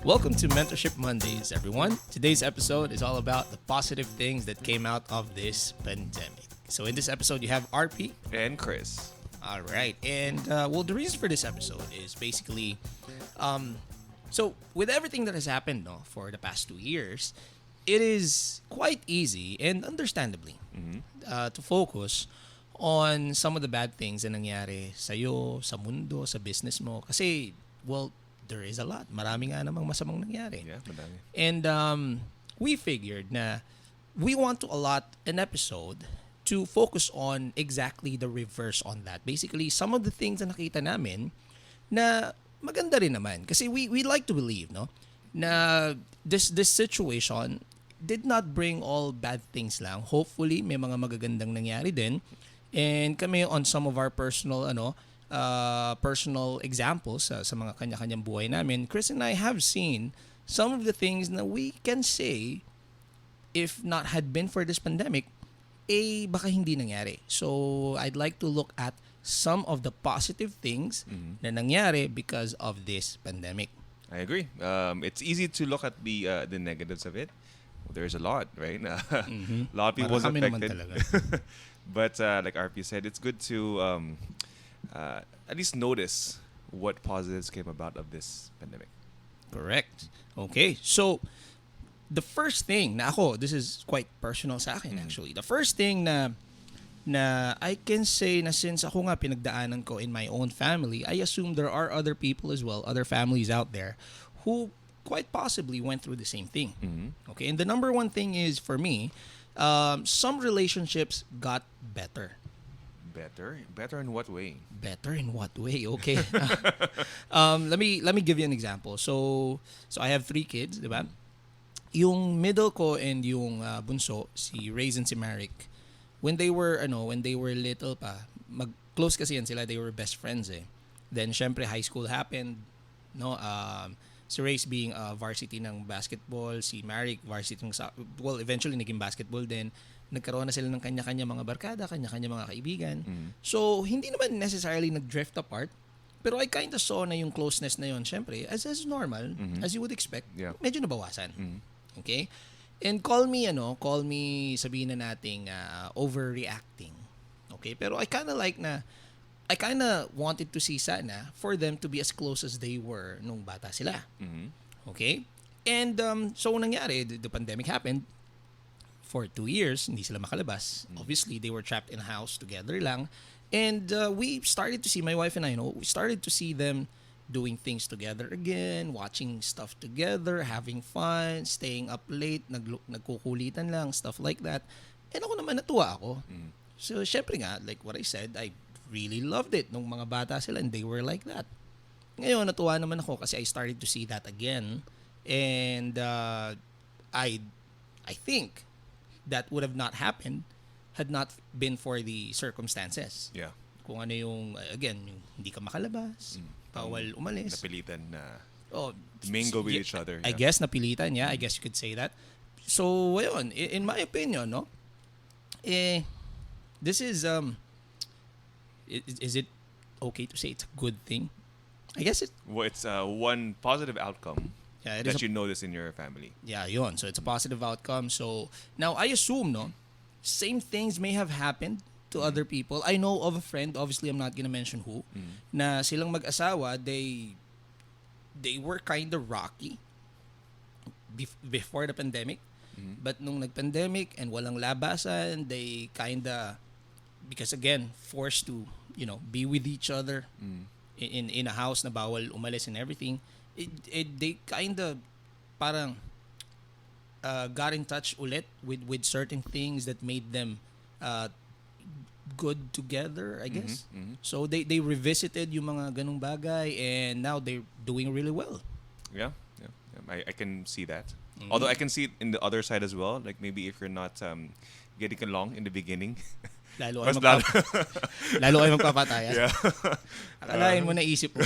Welcome to Mentorship Mondays, everyone. Today's episode is all about the positive things that came out of this pandemic. So in this episode, you have RP. And Chris. All right. And, the reason for this episode is basically, so with everything that has happened for the past 2 years, it is quite easy and understandably to focus on some of the bad things na nangyari sa'yo, sa mundo, sa business mo. Kasi, well, there is a lot. Marami nga namang masamang nangyari. Yeah, madami. And we figured na we want to allot an episode to focus on exactly the reverse on that. Basically, some of the things na nakita namin na maganda rin naman. Kasi we like to believe, na this situation did not bring all bad things lang. Hopefully, may mga magagandang nangyari din. And kami on some of our personal personal examples sa mga kanya-kanyang buhay namin, Chris and I have seen some of the things na we can say if not had been for this pandemic, baka hindi nangyari. So, I'd like to look at some of the positive things na nangyari because of this pandemic. I agree. It's easy to look at the negatives of it. There's a lot, right? A lot of people was affected. But like RP said, it's good to at least notice what positives came about of this pandemic. Correct. Okay. So, the first thing na ako, this is quite personal sa akin actually. The first thing na I can say na since ako nga pinagdaanan ko in my own family, I assume there are other people as well, other families out there who quite possibly went through the same thing. Okay. And the number one thing is for me, some relationships got better. Better in what way? Better in what way? Okay. Let me give you an example. So I have 3 kids, di ba? Yung middle ko and yung bunso, si Raiz and si Maric, when they were little pa, close kasi yan sila, they were best friends eh. Then syempre high school happened, si Raiz being varsity ng basketball, si Maric varsity ng eventually naging basketball din. Nagkaroon na sila ng kanya-kanya mga barkada, kanya-kanya mga kaibigan. So, hindi naman necessarily nag-drift apart, pero I kind of saw na yung closeness na yun, syempre, as normal, as you would expect, medyo nabawasan. Okay? And call me, sabihin na nating overreacting. Okay? Pero I kind of wanted to see sana for them to be as close as they were nung bata sila. Okay? And so nangyari, the pandemic happened. For 2 years, hindi sila makalabas. Obviously, they were trapped in a house together lang. And we started to see, my wife and I, we started to see them doing things together again, watching stuff together, having fun, staying up late, nagkukulitan lang, stuff like that. And ako naman, natuwa ako. So, syempre nga, like what I said, I really loved it nung mga bata sila and they were like that. Ngayon, natuwa naman ako kasi I started to see that again. And I think that would have not happened had not been for the circumstances. Yeah. Kung ano yung, again, yung hindi ka makalabas, bawal umalis. Napilitan na mingle with each other. I guess napilitan, I guess you could say that. So, ayun, in my opinion, this is it okay to say it's a good thing? I guess it... Well, it's one positive outcome. Yeah, that you notice in your family. Yeah, yun. So, it's a positive outcome. So, now, I assume, same things may have happened to other people. I know of a friend, obviously, I'm not gonna mention who, na silang mag-asawa, they were kind of rocky before the pandemic. But nung nag-pandemic and walang labasan, they kind of, because again, forced to, be with each other in a house na bawal umalis and everything, they kind of parang got in touch ulit with certain things that made them good together, I guess. So they revisited yung mga ganung bagay and now they're doing really well. Yeah. I can see that. Although I can see it in the other side as well. Like maybe if you're not getting along in the beginning. Lalo kayo magpapatayan. Yeah. Akalain mo naisip mo.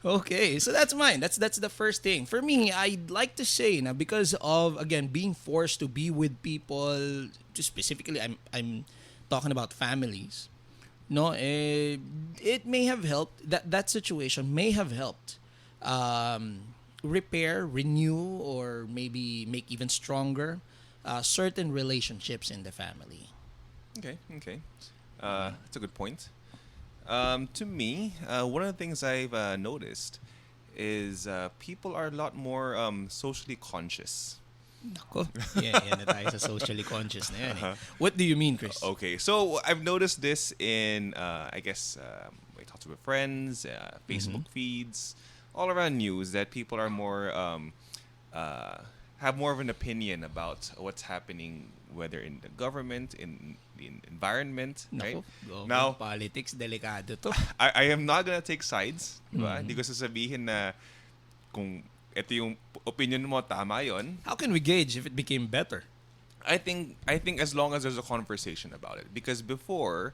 Okay, so that's mine. That's the first thing. For me, I'd like to say na because of again being forced to be with people, just specifically I'm talking about families. No, it may have helped that situation may have helped repair, renew, or maybe make even stronger certain relationships in the family. Okay. That's a good point. To me, one of the things I've noticed is people are a lot more socially conscious. Nako. Yeah, yan na tayo sa socially conscious na yan eh. What do you mean, Chris? Okay, so I've noticed this in, I guess, I talk to my friends, Facebook feeds, all around news that people are more, have more of an opinion about what's happening, whether in the government, in the environment, right? Nako, Now, politics, delikado to. I am not gonna take sides, diba? Hindi ko sasabihin na kung ito yung opinion mo, tama yon. How can we gauge if it became better? I think as long as there's a conversation about it, because before,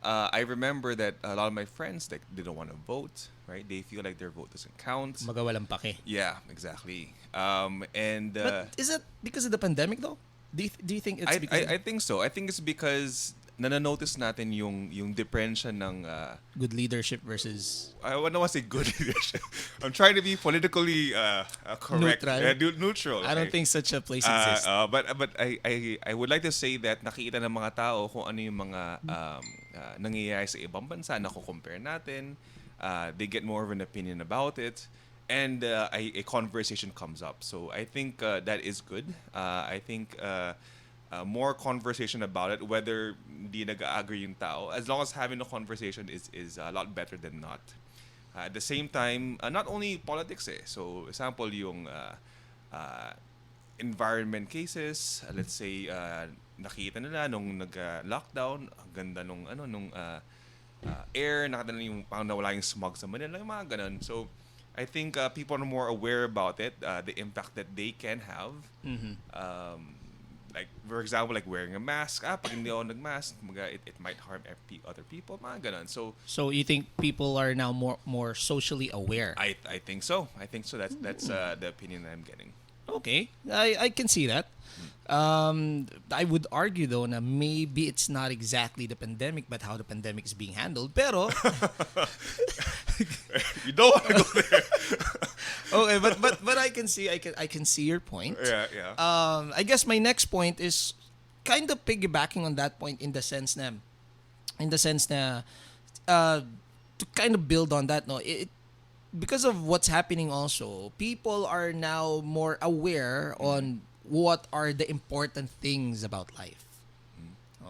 I remember that a lot of my friends, like, they don't want to vote, right? They feel like their vote doesn't count. Magawalang pake. Yeah, exactly. But is it because of the pandemic though? Do you think it's because I think so. I think it's because nananotice natin yung diferensya ng good leadership versus I don't want to say good leadership. I'm trying to be politically correct. Neutral. I don't think such a place exists. But I would like to say that nakikita ng mga tao kung ano yung mga nangyayari sa ibang bansa na compare natin. They get more of an opinion about it. And a conversation comes up. So I think that is good. I think more conversation about it, whether di nag-agree yung tao, as long as having a conversation is a lot better than not. At the same time, not only politics So, example, yung environment cases, let's say, nakita nila nung nag-lockdown, ang ganda nung air, nakita nila yung parang nawala yung smog sa Manila, yung mga ganun. So, I think people are more aware about it, the impact that they can have. Like, for example, like wearing a mask. Pag hindi ako nag-mask, it might harm other people. Mga ganun. So you think people are now more socially aware? I think so. That's the opinion that I'm getting. Okay, I can see that. I would argue though na maybe it's not exactly the pandemic, but how the pandemic is being handled. Pero you don't want to go there. Okay, but I can see your point. Yeah. I guess my next point is kind of piggybacking on that point in the sense na to kind of build on that, no, because of what's happening also, people are now more aware on what are the important things about life.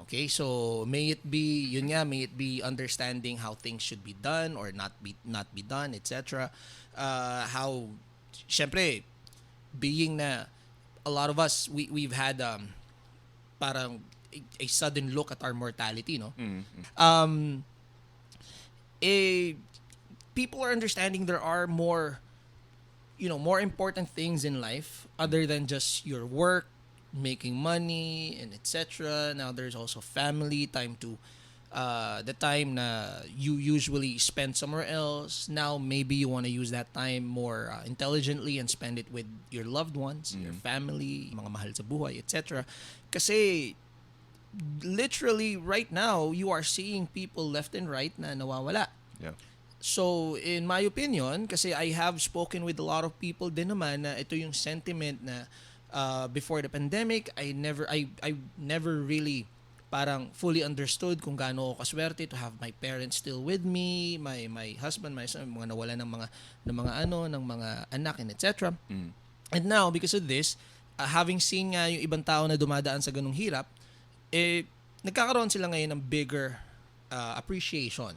Okay, so may it be understanding how things should be done or not be done, etc. How, syempre, being na a lot of us, we've had parang a sudden look at our mortality, no? People are understanding there are more important things in life other than just your work, making money, and etc. Now there's also family time, to the time na you usually spend somewhere else. Now maybe you want to use that time more intelligently and spend it with your loved ones, your family, mga mahal sa buhay, etc. Kasi literally right now you are seeing people left and right na nawawala. Yeah. So, in my opinion, kasi I have spoken with a lot of people din naman na ito yung sentiment na before the pandemic, I never really parang fully understood kung gaano ako kaswerte to have my parents still with me, my husband, my son, mga nawala ng mga anak and etc. And now, because of this, having seen nga yung ibang tao na dumadaan sa ganung hirap, nagkakaroon sila ngayon ng bigger appreciation.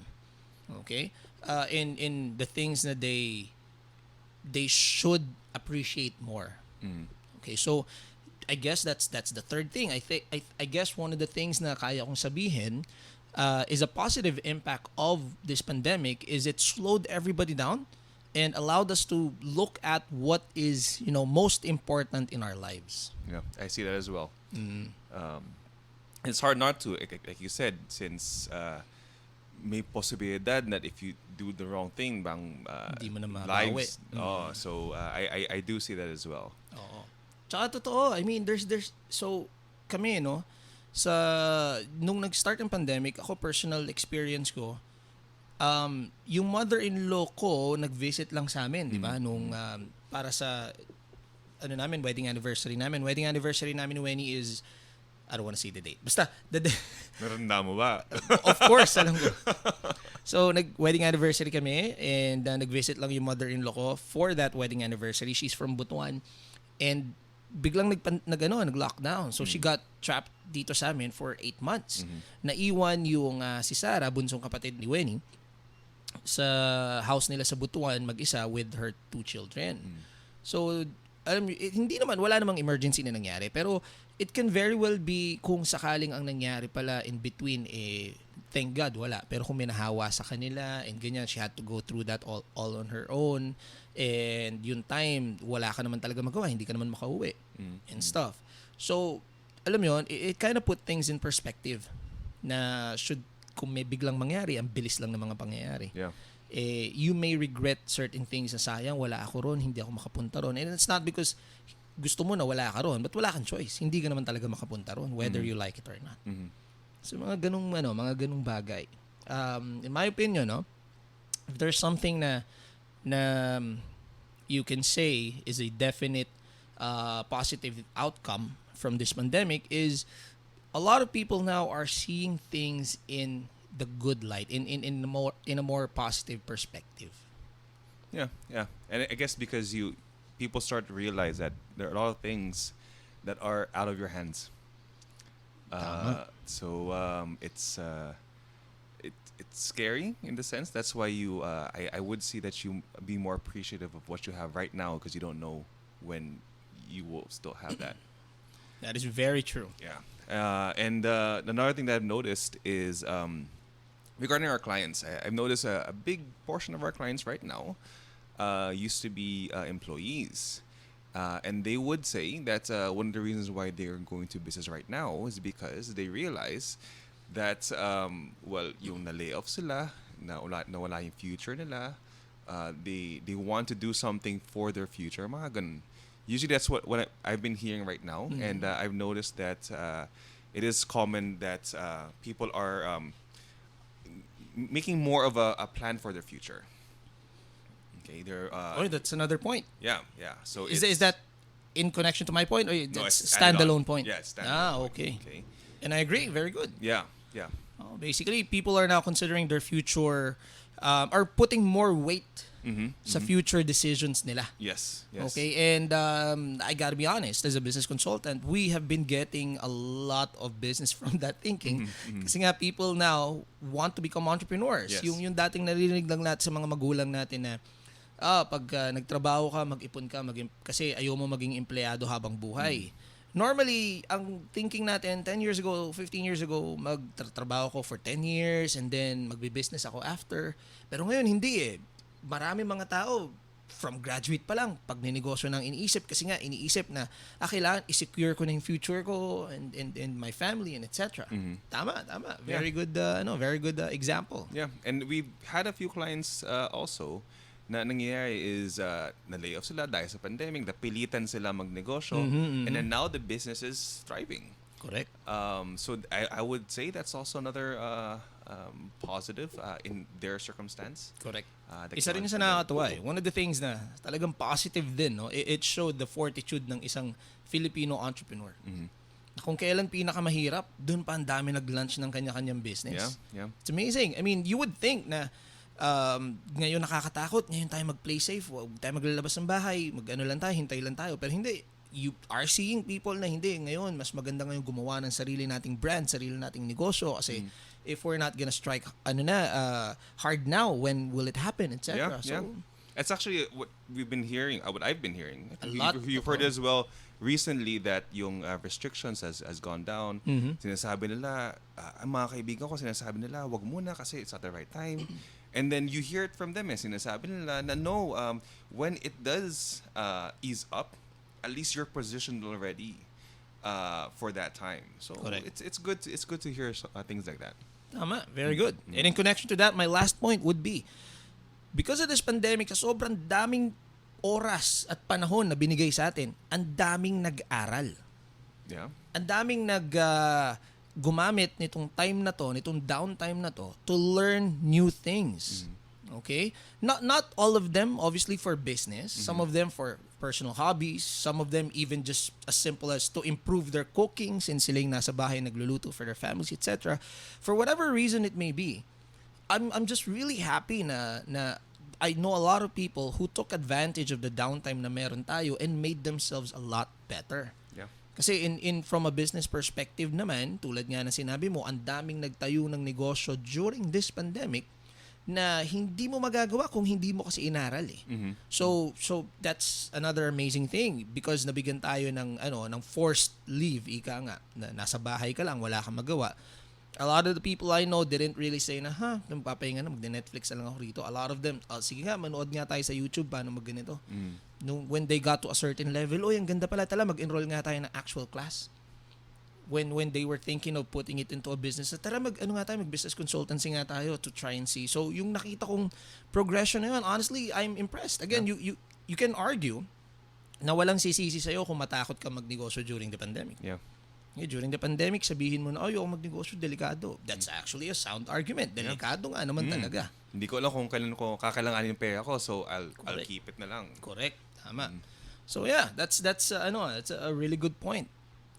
Okay? In the things that they should appreciate more. Okay, so I guess that's the third thing. I guess one of the things na kaya kong sabihin is a positive impact of this pandemic is it slowed everybody down and allowed us to look at what is most important in our lives. Yeah, I see that as well. It's hard not to, like you said, since may posibilidad that if you do the wrong thing, bang hindi mo na mabawi. Lives. So I do see that as well. Oo. Tsaka totoo, I mean, there's so kami sa nung nag-start ang pandemic, ako personal experience ko, yung mother-in-law ko nag-visit lang sa amin, 'di ba? Nung para sa wedding anniversary namin. Wedding anniversary namin ni Wenny is I don't want to say the date. Basta Naranda mo ba? of course, alam ko. So, wedding anniversary kami and nag-visit lang yung mother-in-law ko for that wedding anniversary. She's from Butuan and biglang nag-lockdown. So, she got trapped dito sa amin for 8 months. Naiwan yung si Sarah, bunsong kapatid ni Wenny, sa house nila sa Butuan mag-isa with her 2 children. So, hindi naman, wala namang emergency na nangyari. Pero, it can very well be kung sakaling ang nangyari pala in between, thank God, wala. Pero kung may nahawa sa kanila and ganyan, she had to go through that all on her own. And yung time, wala ka naman talaga magawa. Hindi ka naman makauwi and stuff. So, alam mo yun, it kind of put things in perspective na kung may biglang mangyari, ang bilis lang ng mga pangyayari. Yeah. You may regret certain things na sayang, wala ako ron, hindi ako makapunta ron. And it's not because gusto mo na wala ka ron, but wala kang choice. Hindi ka naman talaga makapunta ron, whether you like it or not. So, mga ganung bagay. In my opinion, if there's something na you can say is a definite positive outcome from this pandemic is a lot of people now are seeing things in the good light, in a more positive perspective. Yeah. And I guess because people start to realize that there are a lot of things that are out of your hands. So it's scary in the sense. That's why I would say that you be more appreciative of what you have right now because you don't know when you will still have that. That is very true. Yeah. And another thing that I've noticed is regarding our clients. I've noticed a big portion of our clients right now used to be employees. And they would say that one of the reasons why they're going to business right now is because they realize that, yung na-layoff sila, nawala yung future nila, they want to do something for their future, mga ganun. Usually that's what I've been hearing right now, and I've noticed that it is common that people are making more of a plan for their future. Okay, that's another point. Yeah. So is that in connection to my point, or no, it's it's standalone point? Yeah, it's standalone. Okay. And I agree. Very good. Yeah. Basically, people are now considering their future, are putting more weight sa future decisions nila. Yes. Okay, and I gotta be honest, as a business consultant, we have been getting a lot of business from that thinking. Kasi nga, people now want to become entrepreneurs. Yes. Yung dating narinig lang natin sa mga magulang natin na pag nagtrabaho ka, mag-ipon ka, kasi ayaw mo maging empleyado habang buhay. Normally, ang thinking natin 10 years ago, 15 years ago, magtrabaho ko for 10 years and then magbe-business ako after. Pero ngayon, hindi Marami mga tao, from graduate pa lang, pag ninegosyo nang iniisip, kasi nga iniisip na, kailangan i-secure ko na yung future ko and my family and etc. Tama. Very good, very good example. Yeah, and we've had a few clients also na nangyayari is na-layoff sila dahil sa pandemic, napilitan sila magnegosyo, and then now the business is thriving. Correct. So I would say that's also another positive in their circumstance. Correct. Isa rin sa nakakatuwa One of the things na talagang positive din, it showed the fortitude ng isang Filipino entrepreneur. Kung kailan pinakamahirap, doon pa ang dami nag-launch ng kanya-kanyang business. Yeah. It's amazing. I mean, you would think na ngayon nakakatakot, ngayon tayo mag-play safe, huwag tayo maglalabas ng bahay, hintay lang tayo. Pero hindi. You are seeing people na hindi. Ngayon, mas maganda ngayon gumawa ng sarili nating brand, sarili nating negosyo. Kasi if we're not gonna strike hard now, when will it happen, etc. Yeah. It's actually what we've been hearing, what I've been hearing. You've heard as well recently that yung restrictions has gone down. Sinasabi nila, ang mga kaibigan ko sinasabi nila, wag muna kasi it's not the right time. And then you hear it from them, sinasabi nila na no, when it does ease up, at least you're positioned already for that time. So it's good to hear things like that. Tama, very good. And in connection to that, my last point would be, because of this pandemic, sa sobrang daming oras at panahon na binigay sa atin, ang daming nag-aral. Yeah. Ang daming gumamit nitong time na to, nitong downtime na to learn new things. Okay? Not all of them obviously for business, some of them for personal hobbies, some of them even just as simple as to improve their cooking since sila yung nasa bahay nagluluto for their families, etc. For whatever reason it may be. I'm just really happy na I know a lot of people who took advantage of the downtime na meron tayo and made themselves a lot better. Yeah. Kasi in from a business perspective naman, tulad nga na sinabi mo, ang daming nagtayo ng negosyo during this pandemic na hindi mo magagawa kung hindi mo kasi inaral eh. So that's another amazing thing because nabigyan tayo ng forced leave, ika nga, na nasa bahay ka lang, wala kang magawa. A lot of the people I know didn't really say na, papahinga na, mag-Netflix na lang ako rito. A lot of them, sige nga, manood nga tayo sa YouTube, paano mag-ganito. When they got to a certain level, ang ganda pala mag-enroll nga tayo ng actual class. When they were thinking of putting it into a business, mag-business consultancy nga tayo to try and see. So, yung nakita kong progression na yun, honestly, I'm impressed. Again, you can argue na walang sisisi sa'yo kung matakot ka magnegosyo during the pandemic. Yeah. During the pandemic, sabihin mo na, ayoko magnegosyo, delikado. That's actually a sound argument. Delikado nga naman talaga. Hindi ko alam kung kailan ko kakailanganin yung pera ko, so I'll keep it na lang. Correct. Tama. So yeah, that's a really good point.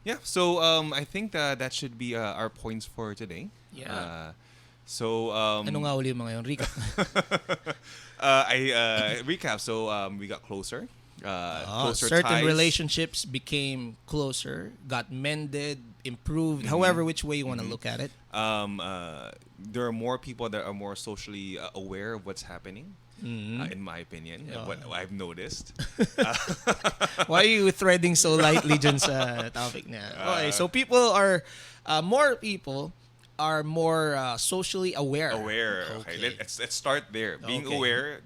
Yeah, so I think that should be our points for today. Yeah. Ano nga uli yung mga yun? Recap. Recap. So we got closer. Closer certain ties. relationships became closer, got mended, improved, however which way you want to look at it. There are more people that are more socially aware of what's happening, in my opinion, what I've noticed. Why are you threading so lightly dyan sa topic na? Okay, so more people are more socially aware. Okay. Let's start there. Being aware,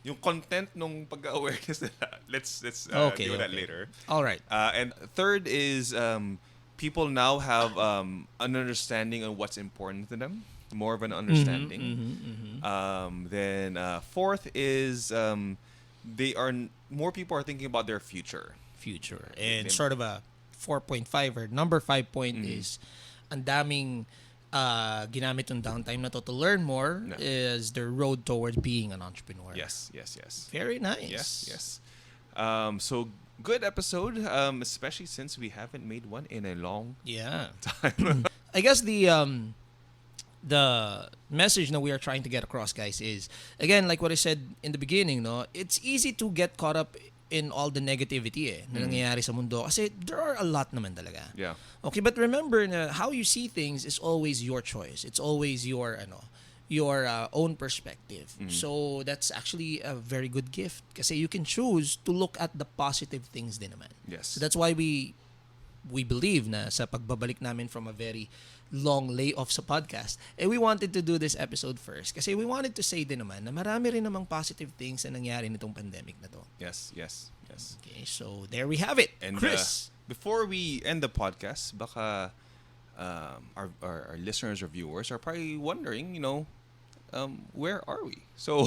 yung content nung pag-awareness nila, let's do that later. All right. And third is people now have an understanding of what's important to them, more of an understanding. Then fourth is more people are thinking about their future. And sort of a 4.5 or number 5 point is ang daming ginamit yung downtime na to learn more is the road towards being an entrepreneur. Yes. Very nice. Yes. So good episode, especially since we haven't made one in a long time. I guess the message that we are trying to get across, guys, is again like what I said in the beginning. No, it's easy to get caught up in all the negativity na nangyayari sa mundo kasi there are a lot naman talaga. Yeah. Okay, but remember na how you see things is always your choice. It's always your own perspective. So that's actually a very good gift kasi you can choose to look at the positive things din naman. Yes. So that's why we believe na sa pagbabalik namin from a very long layoff sa podcast, we wanted to do this episode first kasi we wanted to say din naman na marami rin namang positive things na nangyari nitong pandemic na to. Yes. Okay, so there we have it. And Chris, before we end the podcast, baka our listeners or viewers are probably wondering, where are we? So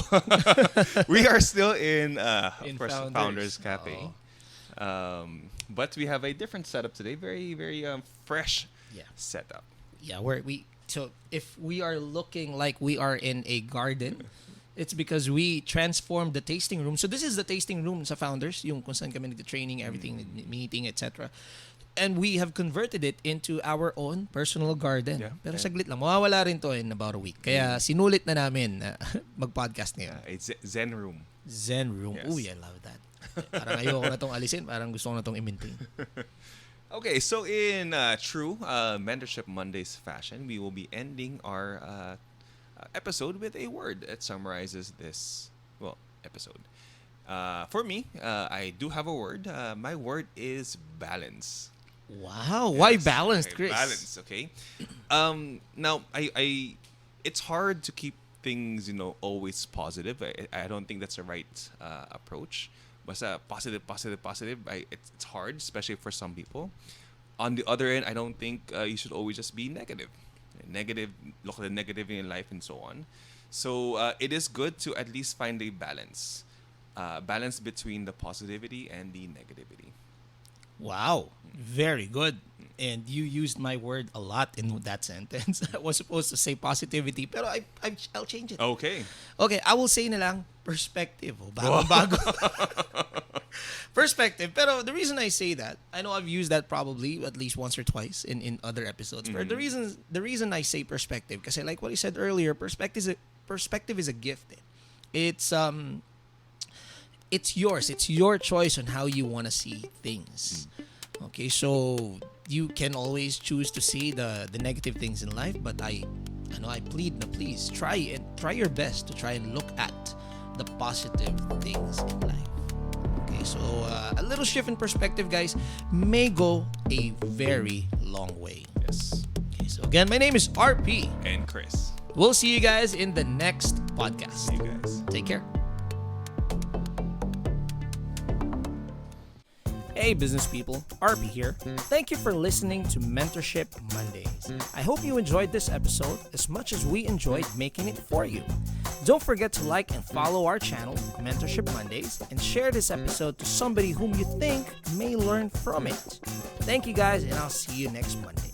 we are still in Founders Cafe. But we have a different setup today, very very fresh setup. Yeah, so if we are looking like we are in a garden, it's because we transformed the tasting room. So this is the tasting room sa Founders, yung kung saan kami nag-training, everything, meeting, etc. And we have converted it into our own personal garden. Yeah. Pero saglit lang, mawawala rin to in about a week. Kaya sinulit na namin mag-podcast ngayon. It's Zen room. Zen room. Yes. Uy, I love that. Parang ayoko na tong alisin, parang gusto ko na tong i-maintain. Okay, so in true Mentorship Mondays fashion, we will be ending our episode with a word that summarizes this episode. For me, I do have a word. My word is balance. Wow, why balanced, Chris? Balance, okay. Now, I it's hard to keep things, always positive. I don't think that's the right approach. Basta positive. It's hard, especially for some people. On the other end, I don't think you should always just be negative. Look at the negative in life and so on. So it is good to at least find a balance between the positivity and the negativity. Wow, very good. And you used my word a lot in that sentence. I was supposed to say positivity, pero I'll change it. Okay. Okay, I will say na lang perspective. Oh, bago. Perspective. Pero the reason I say that, I know I've used that probably at least once or twice in other episodes. But the reason I say perspective, kasi like what I said earlier, perspective is a gift. It's yours. It's your choice on how you want to see things. Okay, so you can always choose to see the negative things in life, but I know I plead na please try your best to try and look at the positive things in life. Okay, so a little shift in perspective, guys, may go a very long way. Yes. Okay, so again, my name is RP. And Chris. We'll see you guys in the next podcast. See you guys. Take care. Hey business people, RP here. Thank you for listening to Mentorship Mondays. I hope you enjoyed this episode as much as we enjoyed making it for you. Don't forget to like and follow our channel, Mentorship Mondays, and share this episode to somebody whom you think may learn from it. Thank you guys, and I'll see you next Monday.